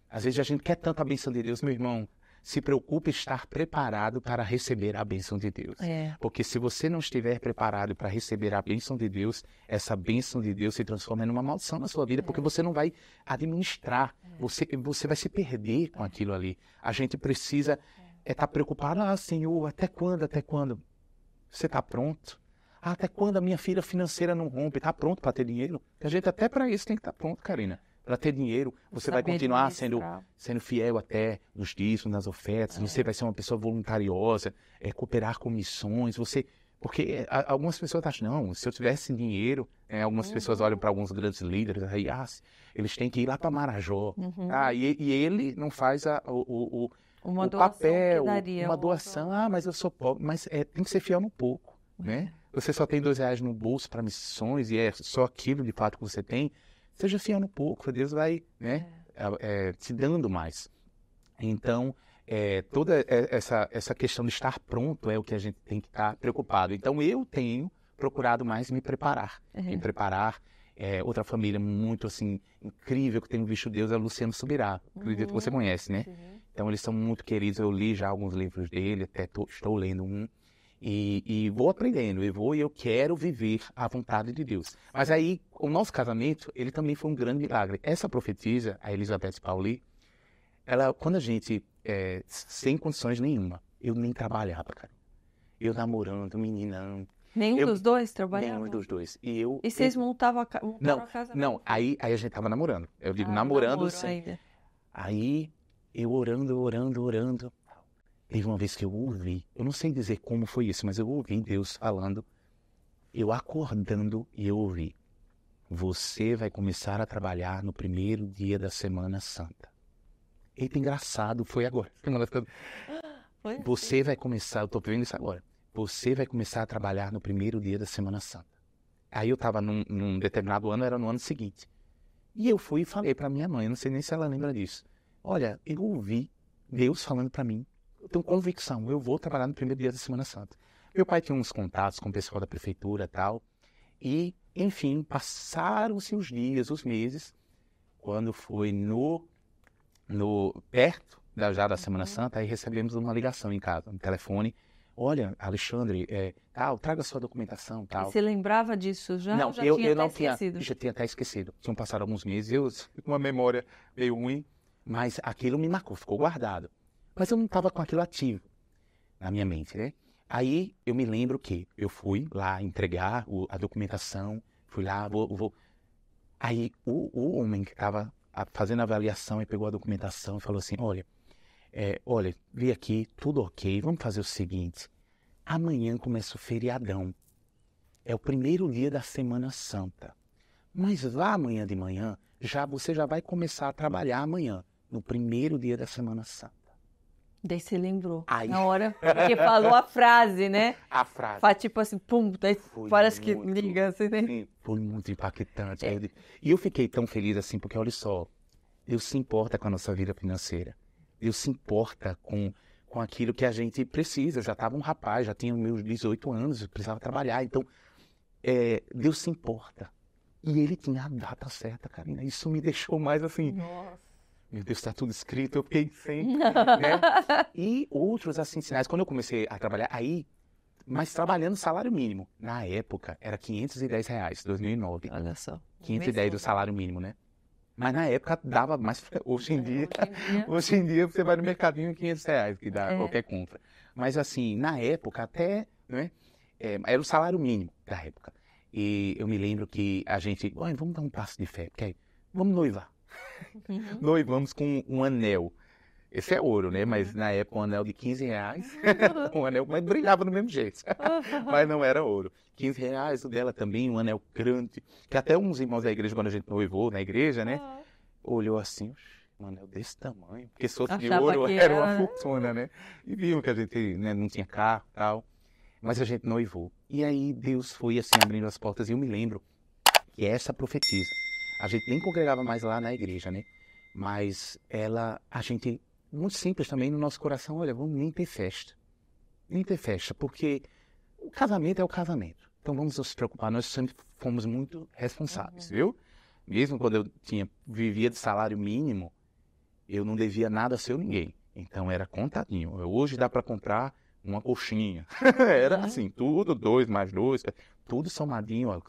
Às vezes a gente quer tanto a bênção de Deus, meu irmão. Se preocupe em estar preparado para receber a bênção de Deus. Porque se você não estiver preparado para receber a bênção de Deus, essa bênção de Deus se transforma em uma maldição na sua vida, porque você não vai administrar, você vai se perder com aquilo ali. A gente precisa estar preocupado, Senhor, até quando, até quando? Você está pronto? Até quando a minha filha financeira não rompe? Está pronto para ter dinheiro? A gente até para isso tem que estar pronto, Karina. Para ter dinheiro, você vai continuar sendo fiel até nos dízimos, nas ofertas, você vai ser uma pessoa voluntariosa, cooperar com missões, porque algumas pessoas acham, não, se eu tivesse dinheiro, algumas pessoas olham para alguns grandes líderes, aí, eles têm que ir lá para Marajó, e ele não faz o papel, uma doação, mas eu sou pobre, mas tem que ser fiel no pouco, né? Você só tem R$2 no bolso para missões e é só aquilo de fato que você tem. Seja fiel no pouco, Deus vai, né, te dando mais. Então, toda essa questão de estar pronto é o que a gente tem que estar preocupado. Então, eu tenho procurado mais me preparar. Outra família muito, assim, incrível que tenho visto Deus é o Luciano Subirá. Acredito que você conhece, né? Então, eles são muito queridos. Eu li já alguns livros dele, até estou lendo um. E vou aprendendo, eu quero viver a vontade de Deus. Mas aí, o nosso casamento, ele também foi um grande milagre. Essa profetisa, a Elizabeth Pauli, ela, quando a gente, sem condições nenhuma, eu nem trabalhava, cara. Eu namorando, meninão. Nenhum dos dois trabalhava? Nenhum dos dois. E vocês montaram a casa? Não, aí a gente tava namorando. Eu digo namorando, sim. Aí, eu orando. Teve uma vez que eu ouvi, eu não sei dizer como foi isso, mas eu ouvi Deus falando, eu acordando e eu ouvi, você vai começar a trabalhar no primeiro dia da Semana Santa. Eita, engraçado, foi agora. Você vai começar, eu estou vendo isso agora, você vai começar a trabalhar no primeiro dia da Semana Santa. Aí eu estava num determinado ano, era no ano seguinte. E eu fui e falei para minha mãe, não sei nem se ela lembra disso, olha, eu ouvi Deus falando para mim, eu tenho convicção, eu vou trabalhar no primeiro dia da Semana Santa. Meu pai tinha uns contatos com o pessoal da prefeitura e tal, e, enfim, passaram-se os dias, os meses, quando foi perto já da Semana Santa, aí recebemos uma ligação em casa, no telefone, olha, Alexandre, traga sua documentação, tal. E você lembrava disso já? Não, já eu tinha não esquecido? Já tinha até esquecido. Tinham passado alguns meses, eu com uma memória meio ruim, mas aquilo me marcou, ficou guardado. Mas eu não estava com aquilo ativo na minha mente, né? Aí eu me lembro que eu fui lá entregar a documentação, fui lá, vou. Aí o homem que estava fazendo a avaliação e pegou a documentação e falou assim, olha, vi aqui, tudo ok, vamos fazer o seguinte, amanhã começa o feriadão, é o primeiro dia da Semana Santa, mas lá amanhã de manhã, você já vai começar a trabalhar amanhã, no primeiro dia da Semana Santa. Daí você lembrou, na hora, porque falou a frase, né? A frase. Faz tipo assim, pum, daí parece que liga, assim, né? Sim, foi muito impactante. E eu fiquei tão feliz assim, porque olha só, Deus se importa com a nossa vida financeira. Deus se importa com aquilo que a gente precisa. Eu já estava um rapaz, já tinha meus 18 anos, eu precisava trabalhar. Então, Deus se importa. E ele tinha a data certa, Karina. Isso me deixou mais assim... Nossa. Meu Deus, está tudo escrito, eu fiquei sem, né? E outros assim sinais. Quando eu comecei a trabalhar, mas trabalhando salário mínimo. Na época, era R$510, 2009. Olha só. 510 do salário mínimo, né? Mas na época dava mais, hoje em dia você vai no mercadinho R$500, que dá qualquer compra. Mas assim, na época até, né? Era o salário mínimo da época. E eu me lembro que a gente, vamos dar um passo de fé, porque vamos noivar. Noivamos com um anel. Esse é ouro, né? Mas na época um anel de R$15, um anel, mas brilhava do mesmo jeito. Mas não era ouro. R$15, o dela também, um anel grande. Que até uns irmãos da igreja, quando a gente noivou na igreja, né? Olhou assim, um anel desse tamanho. Porque se fosse de ouro, era uma fortuna, né? E viram que a gente, né, não tinha carro e tal. Mas a gente noivou. E aí Deus foi assim, abrindo as portas. E eu me lembro que essa profetisa, a gente nem congregava mais lá na igreja, né? Mas a gente, muito simples também no nosso coração, olha, vamos nem ter festa. Nem ter festa, porque o casamento é o casamento. Então vamos nos preocupar, nós sempre fomos muito responsáveis, viu? Mesmo quando eu vivia de salário mínimo, eu não devia nada a seu ninguém. Então era contadinho. Hoje dá para comprar uma coxinha. Era assim, tudo, 2 mais 2, tudo somadinho, ó,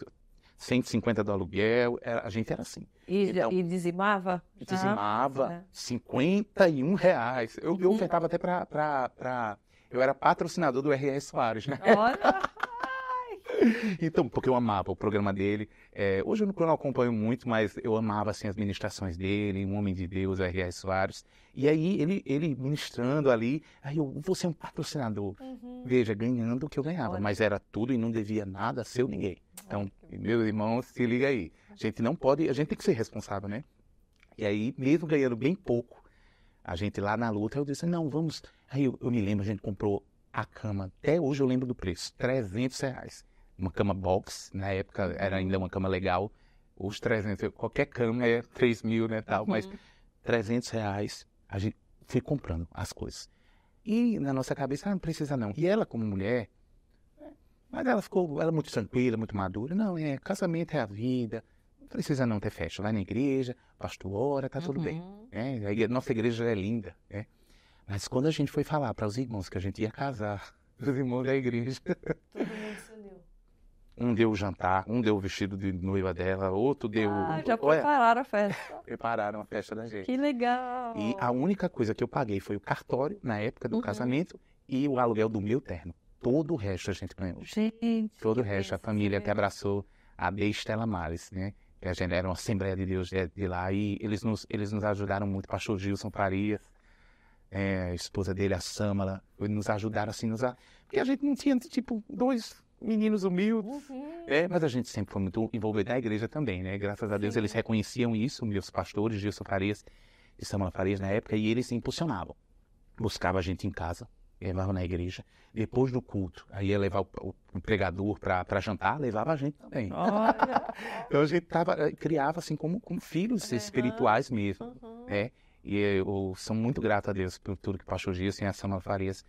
150 do aluguel, a gente era assim. E dizimava? Dizimava, R$51. Eu ofertava até para... Eu era patrocinador do R.S. Soares, né? Olha! Então, porque eu amava o programa dele. Hoje eu não acompanho muito, mas eu amava assim, as ministrações dele, um homem de Deus, o R.S. Soares. E aí, ele ministrando ali, aí eu vou ser um patrocinador. Veja, ganhando o que eu ganhava, mas era tudo e não devia nada a seu ninguém. Então, meus irmãos, se liga aí. A gente tem que ser responsável, né? E aí, mesmo ganhando bem pouco, a gente lá na luta, eu disse, não, vamos... Aí eu me lembro, a gente comprou a cama, até hoje eu lembro do preço, R$300. Uma cama box, na época era ainda uma cama legal, os 300, qualquer cama é 3 mil, né, tal, mas R$300, a gente foi comprando as coisas. E na nossa cabeça, não precisa não. E ela, como mulher, mas ela é muito tranquila, muito madura, não, casamento é a vida, não precisa não ter festa, vai na igreja, pastor ora, tá tudo bem. Nossa igreja é linda, né? Mas quando a gente foi falar para os irmãos que a gente ia casar, os irmãos da igreja... Todo mundo se uniu. Um deu o jantar, um deu o vestido de noiva dela, outro deu... Já prepararam a festa. Prepararam a festa da gente. Que legal! E a única coisa que eu paguei foi o cartório, na época do casamento, e o aluguel do meu terno. Todo o resto a gente ganhou. Gente! Todo o resto, a família que abraçou a B. Estela Mares, né? Que a gente era uma Assembleia de Deus de lá, e eles nos ajudaram muito, o pastor Gilson Farias, a esposa dele, a Sâmala, nos ajudaram assim, porque a gente não tinha, tipo, 2... meninos humildes, mas a gente sempre foi muito envolvido na igreja também, né? Graças a Deus eles reconheciam isso, meus pastores, Gilson Farias e Samara Farias na época, e eles impulsionavam. Buscava a gente em casa, levava na igreja, depois do culto, aí ia levar o pregador para jantar, levava a gente também. Olha! Então a gente criava assim como filhos espirituais mesmo, né? E eu sou muito grato a Deus por tudo que o pastor Gilson e a Samara Farias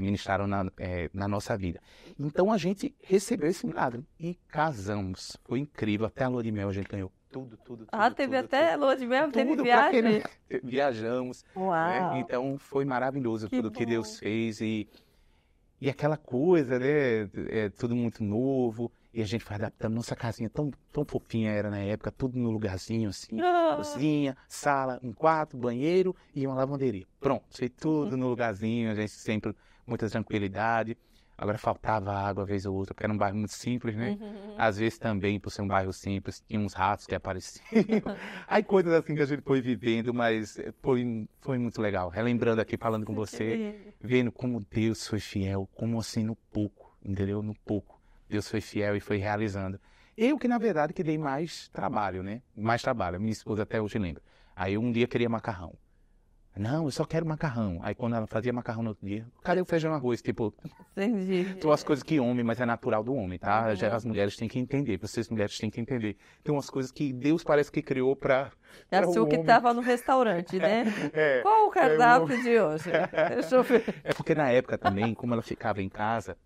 ministraram na nossa vida. Então a gente recebeu esse milagre e casamos. Foi incrível. Até a lua de mel a gente ganhou tudo. Teve até lua de mel, teve tudo viagem? Viajamos. Uau! Né? Então foi maravilhoso tudo bom. que Deus fez. E aquela coisa, né? Tudo muito novo. E a gente foi adaptando. Nossa casinha tão fofinha era na época. Tudo no lugarzinho assim. Cozinha, sala, um quarto, banheiro e uma lavanderia. Pronto. Foi tudo no lugarzinho. A gente sempre... muita tranquilidade. Agora faltava água, uma vez ou outra, porque era um bairro muito simples, né? Às vezes também, por ser um bairro simples, tinha uns ratos que apareciam. Aí coisas assim que a gente foi vivendo, mas foi muito legal. Relembrando aqui, falando com você, vendo como Deus foi fiel, como assim no pouco, entendeu? No pouco. Deus foi fiel e foi realizando. Eu que, na verdade, que dei mais trabalho, né? Mais trabalho. Minha esposa até hoje lembra. Aí um dia queria macarrão. Não, eu só quero macarrão. Aí quando ela fazia macarrão no outro dia, cadê o feijão e arroz? Tipo, entendi. Tem umas coisas que homem, mas é natural do homem, tá? As mulheres têm que entender, vocês mulheres têm que entender. Tem umas coisas que Deus parece que criou pra É a sua que estava no restaurante, né? Qual o cardápio de hoje? Deixa eu ver. É porque na época também, como ela ficava em casa,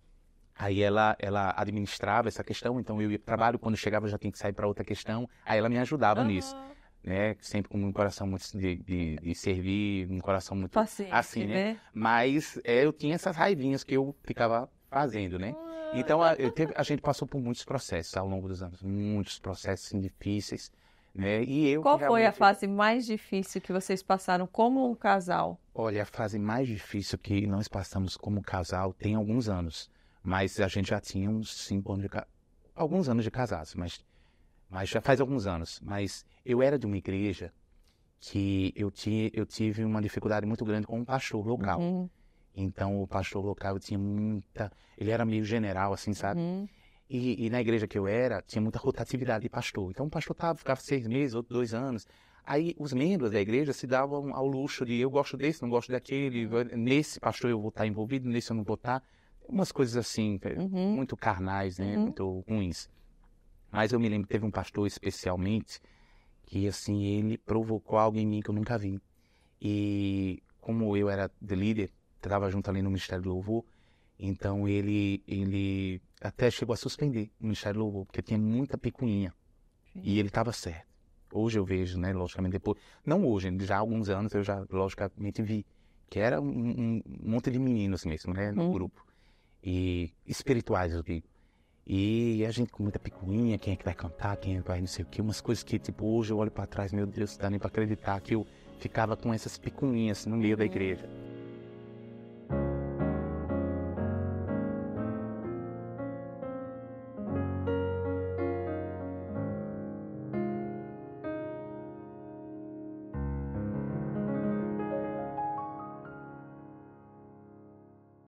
aí ela administrava essa questão, então eu ia para trabalho, quando chegava eu já tinha que sair para outra questão, aí ela me ajudava nisso. Né? Sempre com um coração muito de servir, um coração muito paciente, assim, né? Mas eu tinha essas raivinhas que eu ficava fazendo, né? Então a gente passou por muitos processos ao longo dos anos, muitos processos assim, difíceis, né? Qual foi a fase mais difícil que vocês passaram como um casal? Olha, a fase mais difícil que nós passamos como casal tem alguns anos, mas a gente já tinha uns 5 anos alguns anos de casados, mas já faz alguns anos. Mas eu era de uma igreja que eu tive uma dificuldade muito grande com um pastor local. Então, o pastor local tinha ele era meio general, assim, sabe? E na igreja que eu era, tinha muita rotatividade de pastor. Então, o pastor ficava 6 meses, outros 2 anos. Aí, os membros da igreja se davam ao luxo de eu gosto desse, não gosto daquele. Nesse pastor eu vou estar envolvido, nesse eu não vou estar. Umas coisas assim, muito carnais, né? Muito ruins. Mas eu me lembro que teve um pastor especialmente que, assim, ele provocou algo em mim que eu nunca vi. E como eu era de líder, estava junto ali no Ministério do Louvor, então ele até chegou a suspender o Ministério do Louvor, porque tinha muita picuinha. E ele estava certo. Hoje eu vejo, né, logicamente, depois... Não hoje, já há alguns anos eu já, logicamente, vi que era um monte de meninos mesmo, né, no grupo. E espirituais, eu digo. E a gente com muita picuinha, quem é que vai cantar, quem é que vai não sei o quê, umas coisas que, tipo, hoje eu olho pra trás, meu Deus, não dá nem pra acreditar que eu ficava com essas picuinhas no meio da igreja.